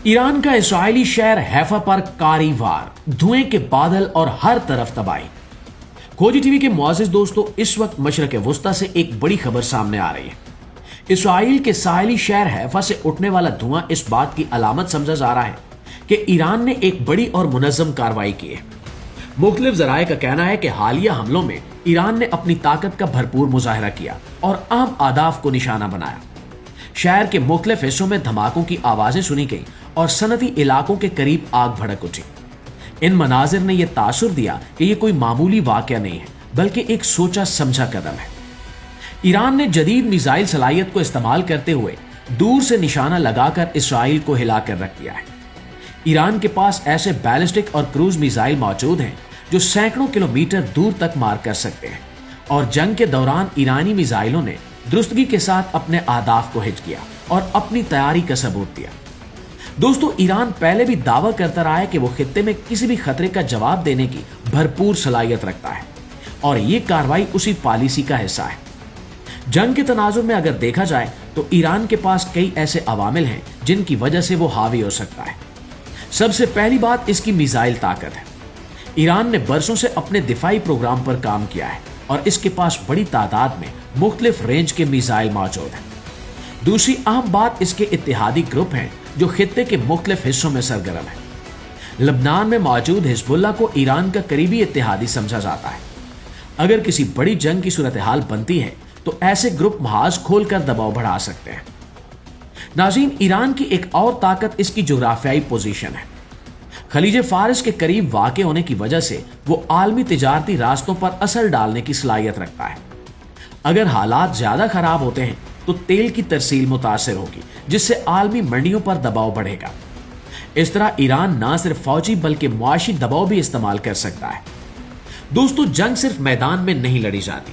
Iran का Israeli शहर Haifa पर कारी वार, धुएं के बादल और हर तरफ तबाही। खोजी टीवी के मुआज़िज़ दोस्तों, इस वक्त मशरक़ वुस्ता से एक बड़ी खबर सामने आ रही है। इसराइल के साहिली शहर हैफा से उठने वाला धुआं इस बात की अलामत समझा जा रहा है कि ईरान ने एक बड़ी और मुनज़्ज़म कार्रवाई की है। मुख्तलिफ ज़राए का कहना है कि हालिया हमलों में ईरान ने अपनी ताकत का भरपूर मुजाहरा किया और अहम अहदाफ को निशाना बनाया। शहर के मुख्तलिफ हिस्सों में धमाकों की आवाजें सुनी गई और सनती इलाकों के करीब आग भड़क उठी। इन मनाजिर ने यह तासुर दिया कि यह कोई मामूली वाकया नहीं है, बल्कि एक सोचा समझा कदम है। ईरान ने जदीद मिसाइल सलाहियत को इस्तेमाल करते हुए दूर से निशाना लगाकर इसराइल को हिलाकर रख दिया है। ईरान के पास ऐसे बैलिस्टिक और क्रूज मिसाइल मौजूद हैं जो सैकड़ों किलोमीटर दूर तक मार कर सकते हैं, और जंग के दौरान ईरानी मिसाइलों ने दुरुस्तगी के साथ अपने अहदाफ को हिट किया और अपनी तैयारी का सबूत दिया। दोस्तों, ईरान पहले भी दावा करता रहा है कि वो खित्ते में किसी भी खतरे का जवाब देने की भरपूर सलाहियत रखता है, और ये कार्रवाई उसी पॉलिसी का हिस्सा है। जंग के तनाजुर में अगर देखा जाए तो ईरान के पास कई ऐसे अवामिल हैं जिनकी वजह से वो हावी हो सकता है। सबसे पहली बात इसकी मिसाइल ताकत है। ईरान ने बरसों से अपने दिफाई प्रोग्राम पर काम किया है और इसके पास बड़ी तादाद में मुख्तलिफ रेंज के मिसाइल मौजूद हैं। दूसरी अहम बात इसके इत्तेहादी ग्रुप हैं जो खित्ते के मुख्तलिफ हिस्सों में सरगर्म है। लबनान में मौजूद हिजबुल्लाह को ईरान का करीबी इत्तेहादी समझा जाता है। अगर किसी बड़ी जंग की सूरत हाल बनती है तो ऐसे ग्रुप महाज खोलकर दबाव बढ़ा सकते हैं। नाज़रीन, ईरान की एक और ताकत इसकी जोग्राफियाई पोजीशन है। खलीज फारिस के करीब वाक़े होने की वजह से वो आलमी तिजारती रास्तों पर असर डालने की सलाहियत रखता है। अगर हालात ज्यादा खराब होते हैं तो तेल की तरसील मुतासर होगी, जिससे आलमी मंडियों पर दबाव बढ़ेगा। इस तरह ईरान न सिर्फ फौजी बल्कि मुआशी दबाव भी इस्तेमाल कर सकता है। दोस्तों, जंग सिर्फ मैदान में नहीं लड़ी जाती,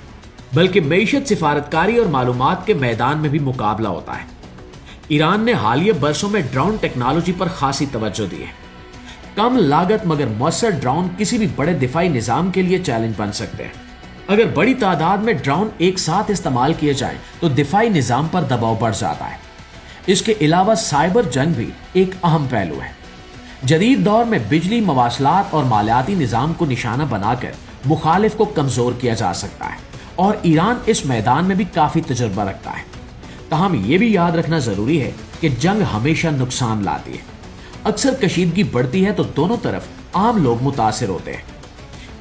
बल्कि मईशत, सिफारतकारी और मालूमात के मैदान में भी मुकाबला होता है। ईरान ने हालिया बरसों में ड्रोन टेक्नोलॉजी पर खासी तवज्जो दी है। कम लागत मगर मौसर ड्रोन किसी भी बड़े दिफाई निजाम के लिए चैलेंज बन सकते हैं। अगर बड़ी तादाद में ड्रोन एक साथ इस्तेमाल किए जाएं तो दिफाई निजाम पर दबाव बढ़ जाता है। इसके अलावा साइबर जंग भी एक अहम पहलू है। जदीद दौर में बिजली, मवासलात और मालियाती निजाम को निशाना बनाकर मुखालिफ को कमजोर किया जा सकता है, और ईरान इस मैदान में भी काफी तजुर्बा रखता है। ताहम ये भी याद रखना जरूरी है कि जंग हमेशा नुकसान लाती है। अक्सर कशीदगी बढ़ती है तो दोनों तरफ आम लोग मुतासिर होते हैं।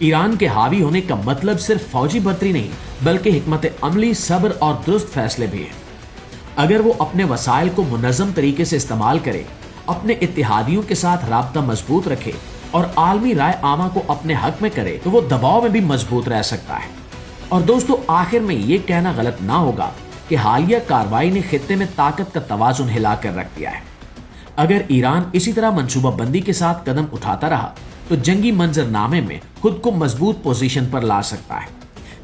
ईरान के हावी होने का मतलब सिर्फ फौजी बर्तरी नहीं, बल्कि हिकमत अमली, सब्र और दुरुस्त फैसले भी हैं। अगर वो अपने वसाइल को मुनज़्ज़म तरीके से इस्तेमाल करे, अपने इत्तेहादियों के साथ राब्ता मजबूत रखे और आलमी राय आमा को अपने हक में करे, तो वो दबाव में भी मजबूत रह सकता है। और दोस्तों, आखिर में ये कहना गलत ना होगा कि हालिया कार्रवाई ने खित्ते में ताकत का तवाजुन हिला कर रख दिया है। अगर ईरान इसी तरह मंसूबा बंदी के साथ कदम उठाता रहा तो जंगी मंजरनामे में खुद को मजबूत पोजीशन पर ला सकता है।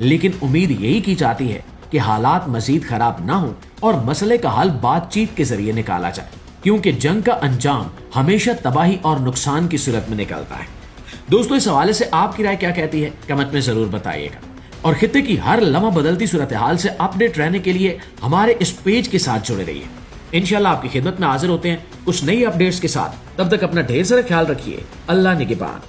लेकिन उम्मीद यही की जाती है कि हालात मजीद खराब ना हो और मसले का हल बातचीत के जरिए निकाला जाए, क्योंकि जंग का अंजाम हमेशा तबाही और नुकसान की सूरत में निकलता है। दोस्तों, इस हवाले से आपकी राय क्या कहती है, कमेंट में जरूर बताइएगा। और खित्ते की हर लम्हा बदलती सूरत हाल से अपडेट रहने के लिए हमारे इस पेज के साथ जुड़े रहिए। इंशाल्लाह आपकी खिदमत में हाजिर होते हैं कुछ नई अपडेट्स के साथ। तब तक अपना ढेर सारा ख्याल रखिए। अल्लाह निगहबान।